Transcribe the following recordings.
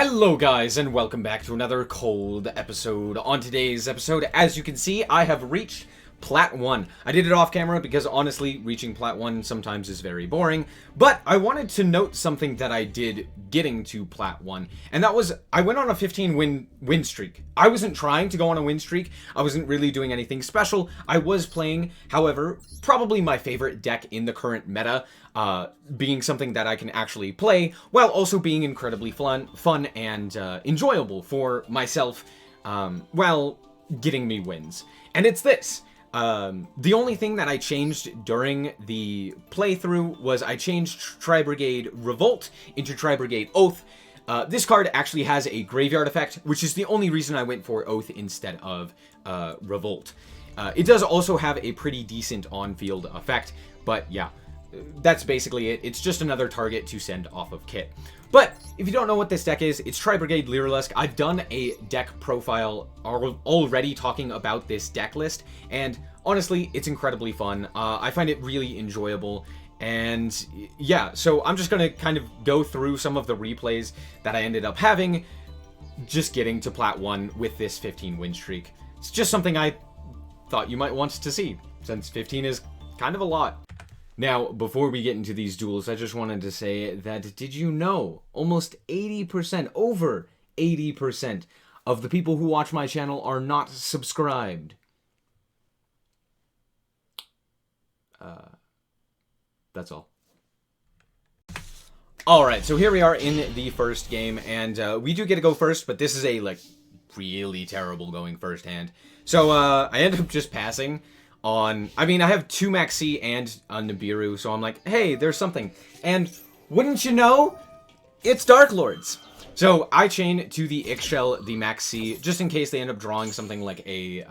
Hello guys, and welcome back to another cold episode. On today's episode, as you can see, I have reached Plat 1. I did it off camera because honestly, reaching Plat 1 sometimes is very boring, but I wanted to note something that I did getting to Plat 1, and that was, I went on a 15 win streak. I wasn't trying to go on a win streak, I wasn't really doing anything special, I was playing, however, probably my favorite deck in the current meta, being something that I can actually play, while also being incredibly fun and enjoyable for myself, while getting me wins. And it's this. The only thing that I changed during the playthrough was I changed Tri-Brigade Revolt into Tri-Brigade Oath. This card actually has a graveyard effect, which is the only reason I went for Oath instead of Revolt. It does also have a pretty decent on-field effect, but yeah, that's basically it. It's just another target to send off of Kit. But if you don't know what this deck is, it's Tri-Brigade Lyrilusk. I've done a deck profile already talking about this deck list, and honestly, it's incredibly fun. I find it really enjoyable, and yeah, so I'm just gonna kind of go through some of the replays that I ended up having, just getting to Plat 1 with this 15 win streak. It's just something I thought you might want to see, since 15 is kind of a lot. Now, before we get into these duels, I just wanted to say that, did you know, almost 80%, over 80% of the people who watch my channel are not subscribed? That's all. Alright, so here we are in the first game, and we do get to go first, but this is a, like, really terrible going first hand. So, I end up just passing on, I mean, I have 2 Max C and a Nibiru, so I'm like, hey, there's something. And wouldn't you know, it's Darklords. So I chain to the Ixchel, the Max C, just in case they end up drawing something like a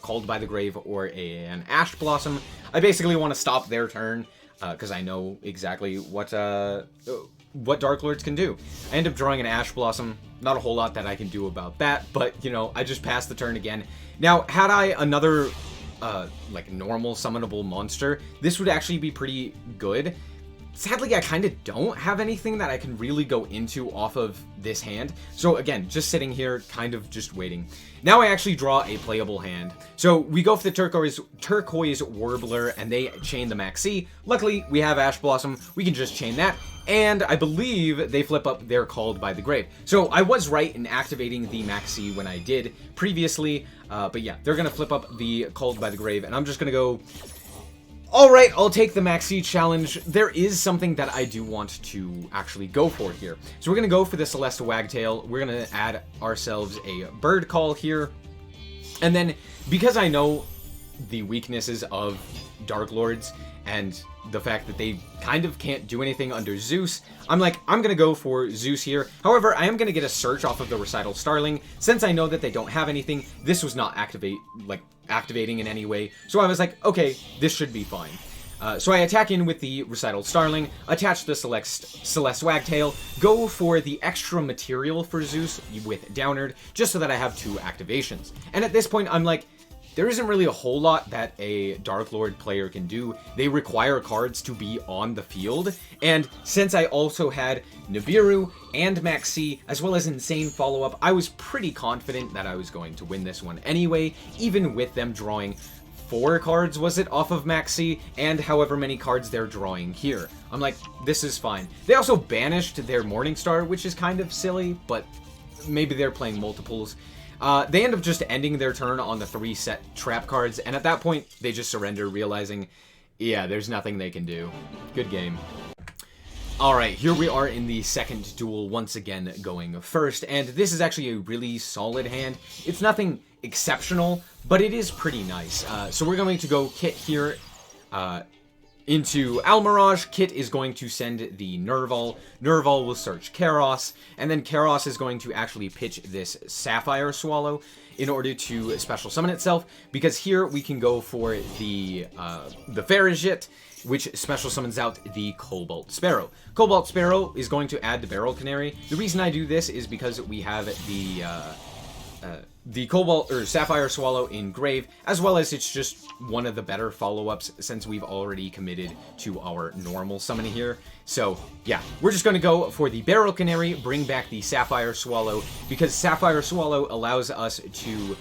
Called by the Grave or an Ash Blossom. I basically want to stop their turn, because I know exactly what Darklords can do. I end up drawing an Ash Blossom. Not a whole lot that I can do about that, but, you know, I just passed the turn again. Now, had I another like normal summonable monster, this would actually be pretty good. Sadly, I kind of don't have anything that I can really go into off of this hand. So again, just sitting here, kind of just waiting. Now I actually draw a playable hand. So we go for the turquoise Warbler, and they chain the Max C. Luckily, we have Ash Blossom. We can just chain that. And I believe they flip up their Called by the Grave. So I was right in activating the Max C when I did previously. But yeah, they're going to flip up the Called by the Grave. And I'm just going to go, alright, I'll take the Max C challenge. There is something that I do want to actually go for here. So we're going to go for the Celeste Wagtail. We're going to add ourselves a Bird Call here. And then, because I know the weaknesses of Darklords and the fact that they kind of can't do anything under Zeus, I'm like, I'm gonna go for Zeus here. However, I am gonna get a search off of the Recital Starling. Since I know that they don't have anything, this was not activating in any way. So I was like, okay, this should be fine. So I attack in with the Recital Starling, attach the Celeste Wagtail, go for the extra material for Zeus with Downard, just so that I have 2 activations. And at this point, I'm like, there isn't really a whole lot that a Darklord player can do. They require cards to be on the field, and since I also had Nibiru and Max C, as well as Insane Follow-Up, I was pretty confident that I was going to win this one anyway, even with them drawing 4 cards, was it, off of Max C, and however many cards they're drawing here. I'm like, this is fine. They also banished their Morningstar, which is kind of silly, but maybe they're playing multiples. They end up just ending their turn on the 3 set trap cards, and at that point, they just surrender, realizing, yeah, there's nothing they can do. Good game. Alright, here we are in the second duel, once again going first, and this is actually a really solid hand. It's nothing exceptional, but it is pretty nice. So we're going to go Kit here, into Almirage. Kit is going to send the Nerval. Nerval will search Karos, and then Karos is going to actually pitch this Sapphire Swallow in order to special summon itself, because here we can go for the Farigit, which special summons out the Cobalt Sparrow. Cobalt Sparrow is going to add the Barrel Canary. The reason I do this is because we have the Cobalt or Sapphire Swallow in Grave, as well as it's just one of the better follow-ups since we've already committed to our normal summon here. So yeah, we're just going to go for the Barrel Canary, bring back the Sapphire Swallow, because Sapphire Swallow allows us to,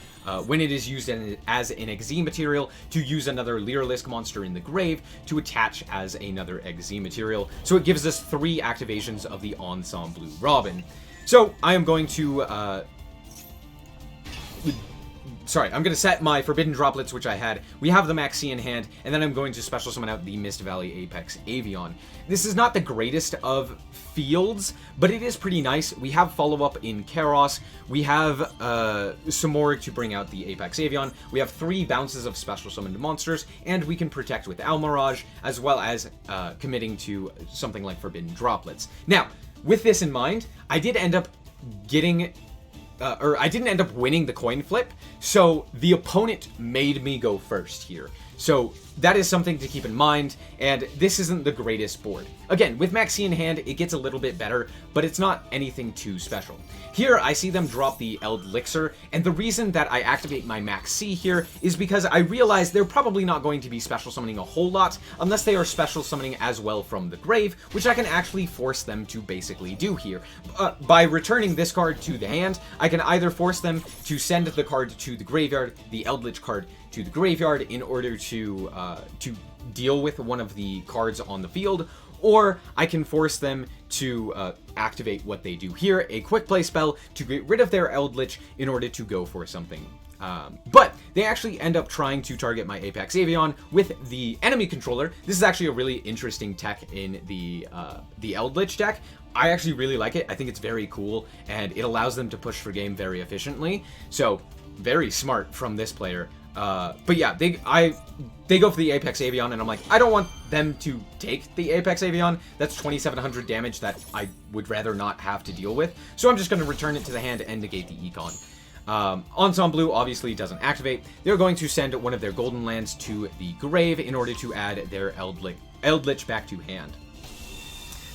when it is used as an Exe material, to use another Lyrilisc monster in the grave to attach as another Exe material. So it gives us 3 activations of the Ensemble Robin. So I am going to... Sorry, I'm going to set my Forbidden Droplets, which I had. We have the Maxi in hand, and then I'm going to special summon out the Mist Valley Apex Avion. This is not the greatest of fields, but it is pretty nice. We have follow-up in Karos. We have Samorg to bring out the Apex Avion. We have 3 bounces of special summoned monsters, and we can protect with Almirage, as well as committing to something like Forbidden Droplets. Now, with this in mind, I did end up getting... I didn't end up winning the coin flip, so the opponent made me go first here. So that is something to keep in mind, and this isn't the greatest board. Again, with Maxi in hand, it gets a little bit better, but it's not anything too special. Here, I see them drop the Eldlich, and the reason that I activate my Maxi here is because I realize they're probably not going to be special summoning a whole lot, unless they are special summoning as well from the grave, which I can actually force them to basically do here. By returning this card to the hand, I can either force them to send the card to the graveyard, the Eldlich card to the graveyard in order to deal with one of the cards on the field, or I can force them to activate what they do here, a quick play spell to get rid of their Eldlich in order to go for something. But they actually end up trying to target my Apex Avion with the enemy controller. This is actually a really interesting tech in the Eldlich deck. I actually really like it. I think it's very cool, and it allows them to push for game very efficiently. So very smart from this player. But yeah, they go for the Apex Avion, and I'm like, I don't want them to take the Apex Avion. That's 2,700 damage that I would rather not have to deal with. So I'm just going to return it to the hand and negate the Econ. Ensemble obviously doesn't activate. They're going to send one of their golden lands to the grave in order to add their Eldlich back to hand.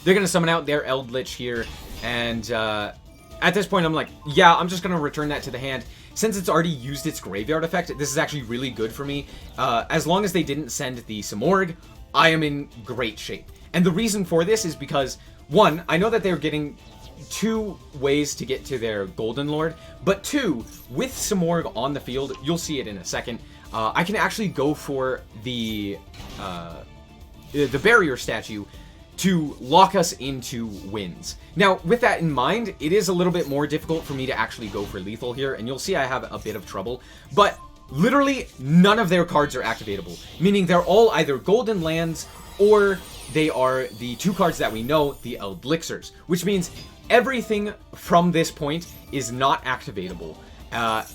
They're going to summon out their Eldlich here, and at this point I'm like, yeah, I'm just going to return that to the hand. Since it's already used its graveyard effect, this is actually really good for me. As long as they didn't send the Samorg, I am in great shape. And the reason for this is because, one, I know that they're getting 2 ways to get to their Golden Lord, but 2, with Samorg on the field, you'll see it in a second, I can actually go for the barrier statue to lock us into wins. Now, with that in mind, it is a little bit more difficult for me to actually go for lethal here, and you'll see I have a bit of trouble, but literally none of their cards are activatable, meaning they're all either golden lands or they are the 2 cards that we know, the Eldlichers, which means everything from this point is not activatable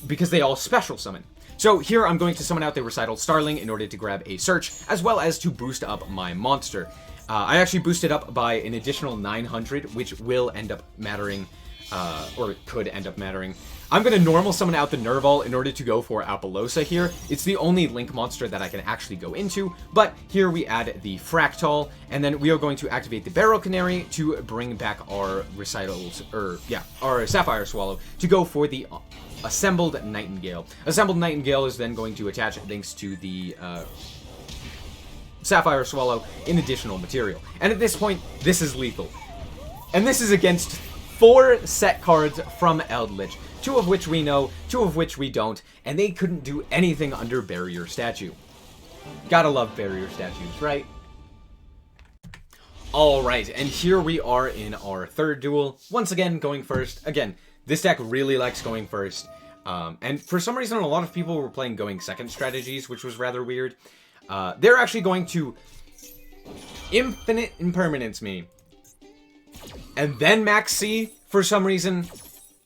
because they all special summon. So here I'm going to summon out the Recital Starling in order to grab a search, as well as to boost up my monster. I actually boosted up by an additional 900, which will end up mattering, or could end up mattering. I'm going to normal summon out the Nerval in order to go for Apollosa here. It's the only Link monster that I can actually go into, but here we add the Fractal, and then we are going to activate the Barrel Canary to bring back our Recitals, our Sapphire Swallow, to go for the Assembled Nightingale. Assembled Nightingale is then going to attach thanks to the Sapphire Swallow in additional material. And at this point, this is lethal. And this is against 4 set cards from Eldlich, 2 of which we know, 2 of which we don't, and they couldn't do anything under Barrier Statue. Gotta love Barrier Statues, right? Alright, and here we are in our 3rd duel. Once again, going first. Again, this deck really likes going first. And for some reason, a lot of people were playing going second strategies, which was rather weird. They're actually going to Infinite Impermanence me. And then Max C, for some reason.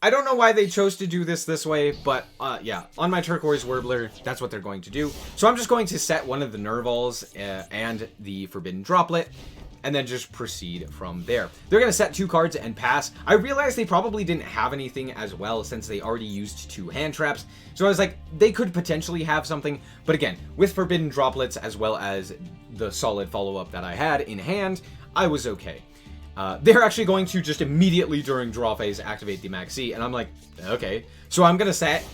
I don't know why they chose to do this way, but yeah, on my Turquoise Warbler, that's what they're going to do. So I'm just going to set one of the Nervals and the Forbidden Droplet, and then just proceed from there. They're going to set 2 cards and pass. I realized they probably didn't have anything as well since they already used 2 hand traps. So I was like, they could potentially have something. But again, with Forbidden Droplets as well as the solid follow-up that I had in hand, I was okay. They're actually going to just immediately during draw phase activate the Maxi, and I'm like, okay. So I'm going to set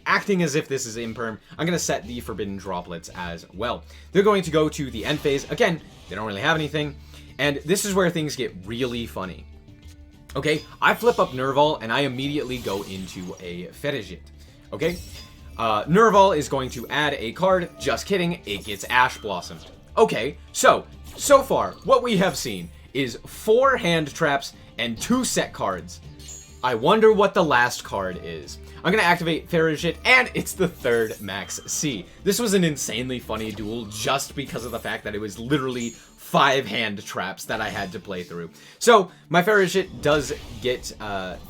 acting as if this is imperm, I'm going to set the Forbidden Droplets as well. They're going to go to the end phase. Again, they don't really have anything. And this is where things get really funny. Okay, I flip up Nerval, and I immediately go into a Ferrigit. Okay? Nerval is going to add a card. Just kidding, it gets Ash Blossomed. Okay, so far, what we have seen is 4 hand traps and 2 set cards. I wonder what the last card is. I'm going to activate Ferrigit, and it's the 3rd Max C. This was an insanely funny duel just because of the fact that it was literally 5 hand traps that I had to play through. So, my Ferrigit does get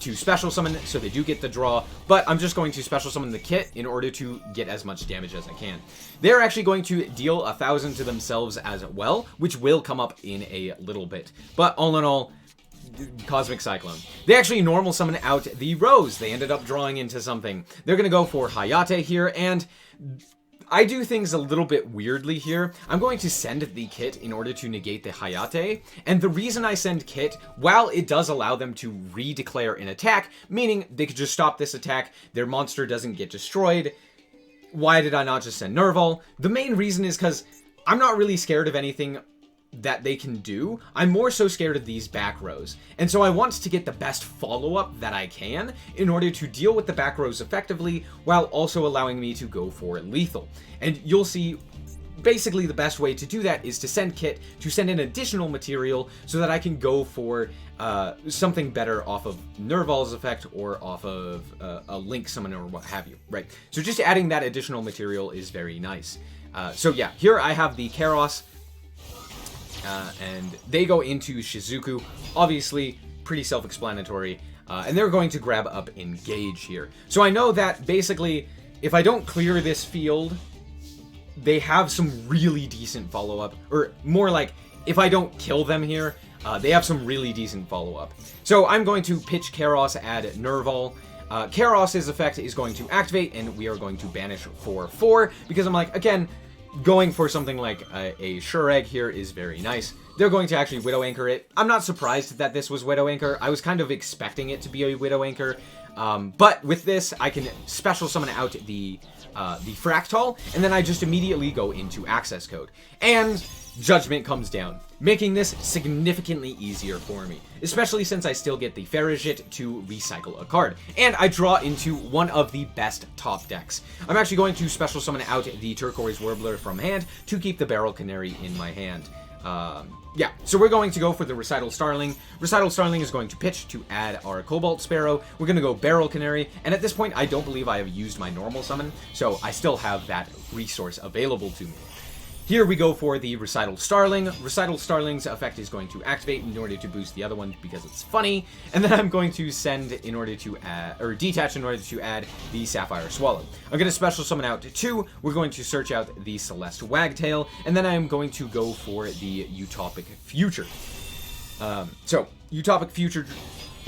to special summon, so they do get the draw, but I'm just going to special summon the kit in order to get as much damage as I can. They're actually going to deal 1,000 to themselves as well, which will come up in a little bit. But all in all, Cosmic Cyclone. They actually normal summon out the Rose. They ended up drawing into something. They're going to go for Hayate here, and I do things a little bit weirdly here. I'm going to send the kit in order to negate the Hayate, and the reason I send kit, while it does allow them to re-declare an attack, meaning they could just stop this attack, their monster doesn't get destroyed, why did I not just send Nerval? The main reason is because I'm not really scared of anything that they can do. I'm more so scared of these back rows. And so I want to get the best follow-up that I can in order to deal with the back rows effectively while also allowing me to go for lethal. And you'll see basically the best way to do that is to send kit, to send in additional material so that I can go for something better off of Nerval's effect or off of a Link summon or what have you, right? So just adding that additional material is very nice. So yeah, here I have the Karos, and they go into Shizuku, obviously pretty self-explanatory, and they're going to grab up Engage here. So I know that basically, if I don't clear this field, they have some really decent follow-up, or more like, if I don't kill them here, they have some really decent follow-up. So I'm going to pitch Karos at Nerval. Karos' effect is going to activate, and we are going to banish for 4, because I'm like, again, going for something like a Sure Egg here is very nice. They're going to actually Widow Anchor it. I'm not surprised that this was Widow Anchor. I was kind of expecting it to be a Widow Anchor. But with this, I can special summon out the Fractal, and then I just immediately go into Access Code. And Judgment comes down, making this significantly easier for me, especially since I still get the Ferrigit to recycle a card, and I draw into one of the best top decks. I'm actually going to special summon out the Turquoise Warbler from hand to keep the Barrel Canary in my hand. Yeah, so we're going to go for the Recital Starling. Recital Starling is going to pitch to add our Cobalt Sparrow. We're going to go Barrel Canary, and at this point, I don't believe I have used my normal summon, so I still have that resource available to me. Here we go for the Recital Starling. Recital Starling's effect is going to activate in order to boost the other one because it's funny, and then I'm going to send in order to add, or detach in order to add the Sapphire Swallow. I'm going to special summon out 2. We're going to search out the Celeste Wagtail, and then I'm going to go for the Utopic Future. So, Utopic Future...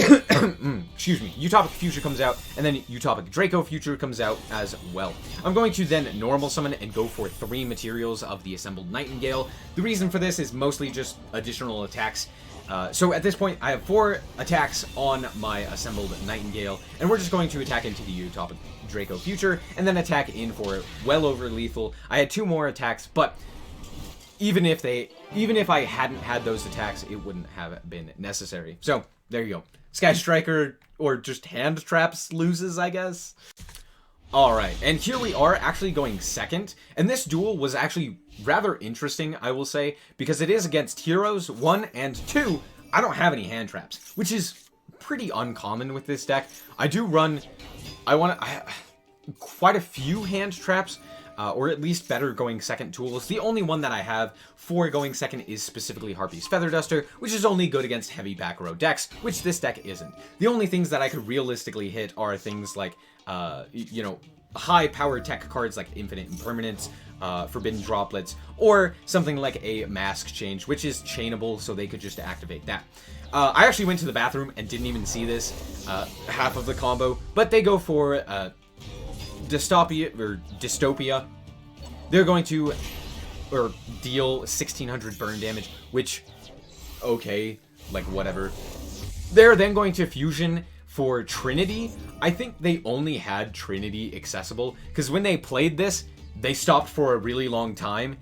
excuse me, Utopic Future comes out, and then Utopic Draco Future comes out as well. I'm going to then normal summon and go for 3 materials of the Assembled Nightingale. The reason for this is mostly just additional attacks. So at this point, I have 4 attacks on my Assembled Nightingale, and we're just going to attack into the Utopic Draco Future, and then attack in for well over lethal. I had 2 more attacks, but even if I hadn't had those attacks, it wouldn't have been necessary. So, there you go. Sky Striker, or just Hand Traps, loses, I guess. Alright, and here we are actually going second, and this duel was actually rather interesting, I will say, because it is against heroes, 1, and 2, I don't have any hand traps, which is pretty uncommon with this deck. I do run, quite a few hand traps, or at least better going second tools. The only one that I have for going second is specifically Harpy's Feather Duster, which is only good against heavy back row decks, which this deck isn't. The only things that I could realistically hit are things like, you know, high power tech cards like Infinite Impermanence, Forbidden Droplets, or something like a Mask Change, which is chainable, so they could just activate that. I actually went to the bathroom and didn't even see this, half of the combo, but they go for, Dystopia. They're going to deal 1600 burn damage, which, okay, like whatever. They're then going to fusion for Trinity, I think they only had Trinity accessible, because when they played this, they stopped for a really long time,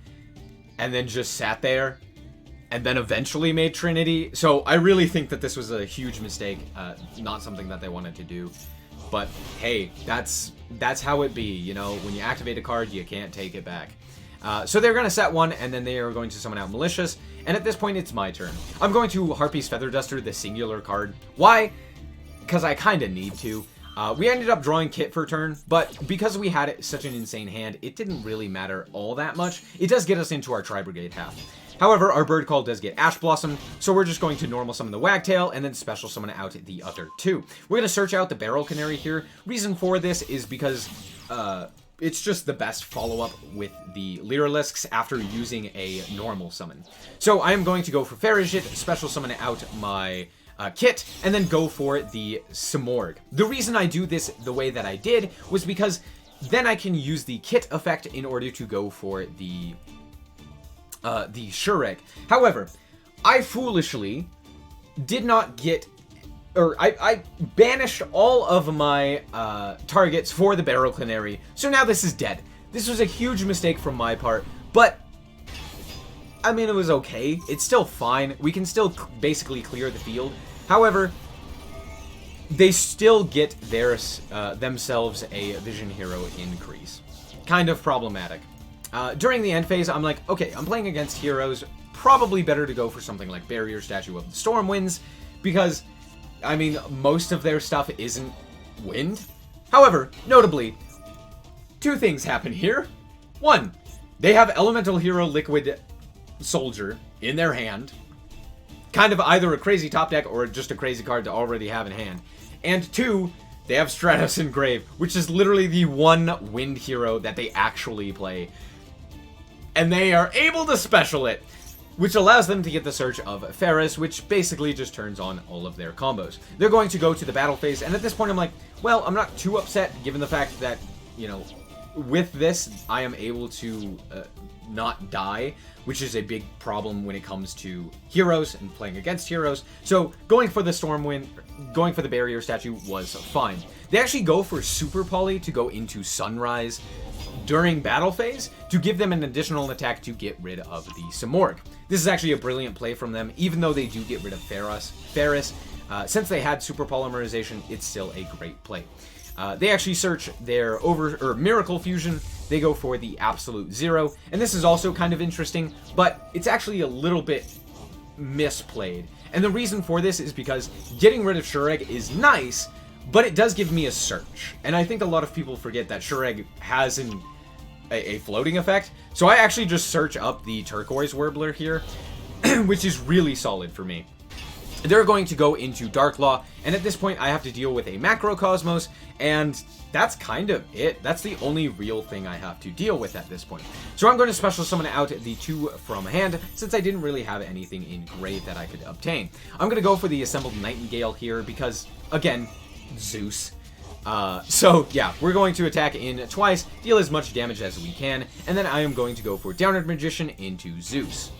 and then just sat there, and then eventually made Trinity. So I really think that this was a huge mistake, not something that they wanted to do. But hey, that's how it be, you know, when you activate a card, you can't take it back. So they're going to set one, and then they are going to summon out Malicious, and at this point it's my turn. I'm going to Harpy's Feather Duster, the singular card. Why? Because I kind of need to. We ended up drawing Kit for turn, but because we had such an insane hand, it didn't really matter all that much. It does get us into our Tri-Brigade half. However, our Bird Call does get Ash Blossom, so we're just going to normal summon the Wagtail and then special summon out the other two. We're going to search out the Barrel Canary here. Reason for this is because it's just the best follow-up with the Lyrilisks after using a normal summon. So I am going to go for Farigit, special summon out my Kit, and then go for the Simorgh. The reason I do this the way that I did was because then I can use the Kit effect in order to go for the Shureg. However, I foolishly did not get, or I banished all of my targets for the Barrel Canary, so now this is dead. This was a huge mistake from my part, but I mean, it was okay. It's still fine. We can still basically clear the field. However, they still get themselves a Vision Hero increase. Kind of problematic. During the end phase, I'm like, okay, I'm playing against heroes. Probably better to go for something like Barrier Statue of the Stormwinds, because, I mean, most of their stuff isn't wind. However, notably, two things happen here. One, they have Elemental Hero Liquid Soldier in their hand. Kind of either a crazy top deck or just a crazy card to already have in hand. And two, they have Stratos Engrave, which is literally the one wind hero that they actually play. And they are able to special it, which allows them to get the Search of Ferris, which basically just turns on all of their combos. They're going to go to the battle phase, and at this point I'm like, well, I'm not too upset, given the fact that, you know, with this, I am able to not die, which is a big problem when it comes to heroes and playing against heroes. So going for the Stormwind, going for the Barrier Statue was fine. They actually go for Super Poly to go into Sunrise during battle phase to give them an additional attack to get rid of the Simorgh. This is actually a brilliant play from them, even though they do get rid of Ferris. Since they had Super Polymerization, it's still a great play. They actually search their Miracle Fusion. They go for the Absolute Zero, and this is also kind of interesting, but it's actually a little bit misplayed. And the reason for this is because getting rid of Shureg is nice, but it does give me a search. And I think a lot of people forget that Shureg has a floating effect. So I actually just search up the Turquoise Warbler here, which is really solid for me. They're going to go into Darklaw, and at this point I have to deal with a Macrocosmos, and that's kind of it. That's the only real thing I have to deal with at this point. So I'm going to special summon out the two from hand, since I didn't really have anything in grade that I could obtain. I'm going to go for the Assembled Nightingale here, because, again, Zeus. So yeah, we're going to attack in twice, deal as much damage as we can, and then I am going to go for Downward Magician into Zeus.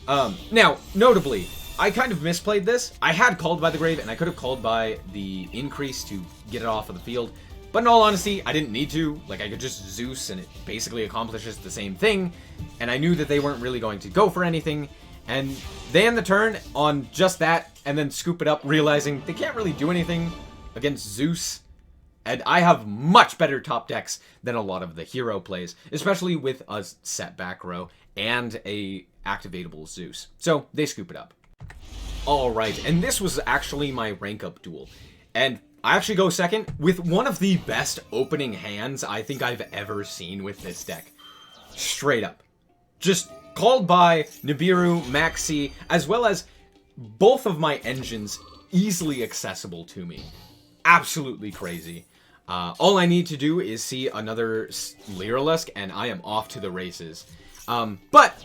Now, notably, I kind of misplayed this. I had Called by the Grave, and I could have called by the increase to get it off of the field. But in all honesty, I didn't need to. Like, I could just Zeus, and it basically accomplishes the same thing. And I knew that they weren't really going to go for anything. And they end the turn on just that, and then scoop it up, realizing they can't really do anything against Zeus. And I have much better top decks than a lot of the hero plays, especially with a set back row and a activatable Zeus. So they scoop it up. Alright, and this was actually my rank up duel. And I actually go second with one of the best opening hands I think I've ever seen with this deck. Straight up. Just called by Nibiru, Maxi, as well as both of my engines easily accessible to me. Absolutely crazy. All I need to do is see another Lyrilusk, and I am off to the races. But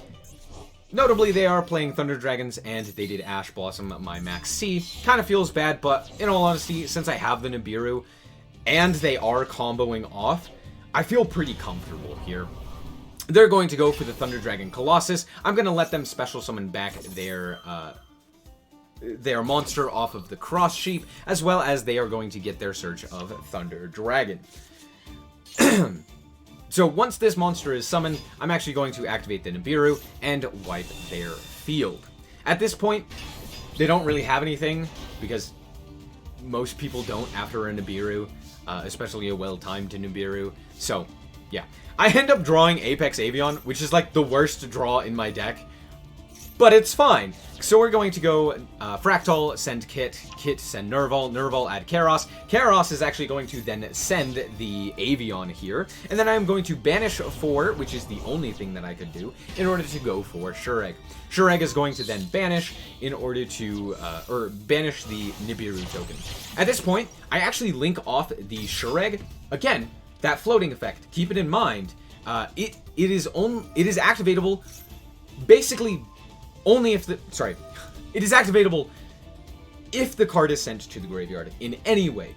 notably, they are playing Thunder Dragons, and they did Ash Blossom my Max C. Kind of feels bad, but in all honesty, since I have the Nibiru, and they are comboing off, I feel pretty comfortable here. They're going to go for the Thunder Dragon Colossus. I'm going to let them special summon back their their monster off of the Cross Sheep, as well as they are going to get their Search of Thunder Dragon. So once this monster is summoned, I'm actually going to activate the Nibiru and wipe their field. At this point, they don't really have anything, because most people don't after a Nibiru, especially a well-timed Nibiru. So, yeah. I end up drawing Apex Avion, which is like the worst draw in my deck, but it's fine. So we're going to go Fractal, send Kit, Kit send Nerval, Nerval add Karos. Karos is actually going to then send the Avion here, and then I'm going to banish 4, which is the only thing that I could do, in order to go for Shureg. Shureg is going to then banish in order to, or banish the Nibiru token. At this point, I actually link off the Shureg. Again, that floating effect, keep it in mind. It is activatable basically only if the, sorry, it is activatable if the card is sent to the graveyard in any way.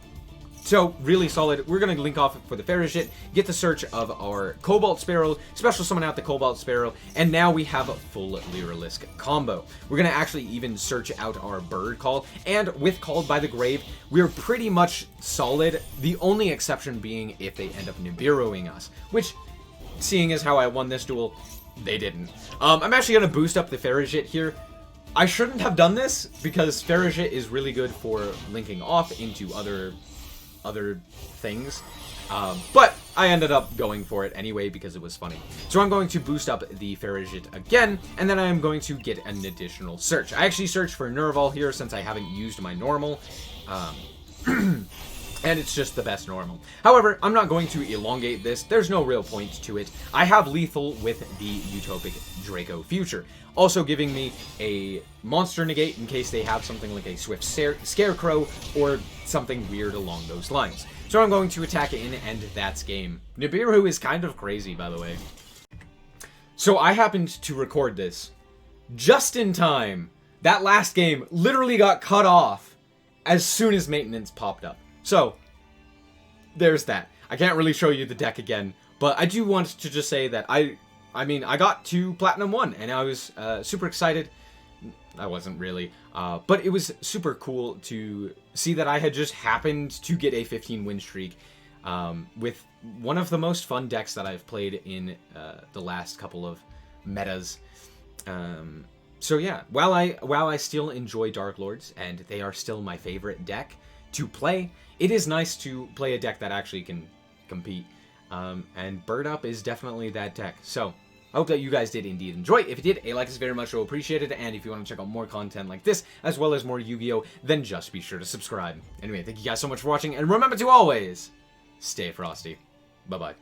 So, really solid. We're going to link off for the Ferrigit, get the search of our Cobalt Sparrow, special summon out the Cobalt Sparrow, and now we have a full Lyralisk combo. We're going to actually even search out our Bird Call, and with Called by the Grave, we're pretty much solid, the only exception being if they end up Nibiruing us, which, seeing as how I won this duel, they didn't. I'm actually going to boost up the Ferrigit here. I shouldn't have done this, because Ferrigit is really good for linking off into other things, but I ended up going for it anyway because it was funny. So I'm going to boost up the Ferrigit again, and then I am going to get an additional search. I actually searched for Nerval here since I haven't used my normal, and it's just the best normal. However, I'm not going to elongate this. There's no real point to it. I have lethal with the Utopic Draco Future, also giving me a monster negate in case they have something like a Swift Scarecrow or something weird along those lines. So I'm going to attack in, and that's game. Nibiru is kind of crazy, by the way. So I happened to record this just in time. That last game literally got cut off as soon as maintenance popped up. So, there's that. I can't really show you the deck again, but I do want to just say that I got to Platinum 1, and I was super excited. I wasn't really, but it was super cool to see that I had just happened to get a 15-win streak with one of the most fun decks that I've played in the last couple of metas. So yeah, while I still enjoy Darklords, and they are still my favorite deck to play, it is nice to play a deck that actually can compete, and Bird Up is definitely that deck. So, I hope that you guys did indeed enjoy. If you did, a like is very much appreciated, and if you want to check out more content like this, as well as more Yu-Gi-Oh!, then just be sure to subscribe. Anyway, thank you guys so much for watching, and remember to always stay frosty. Bye-bye.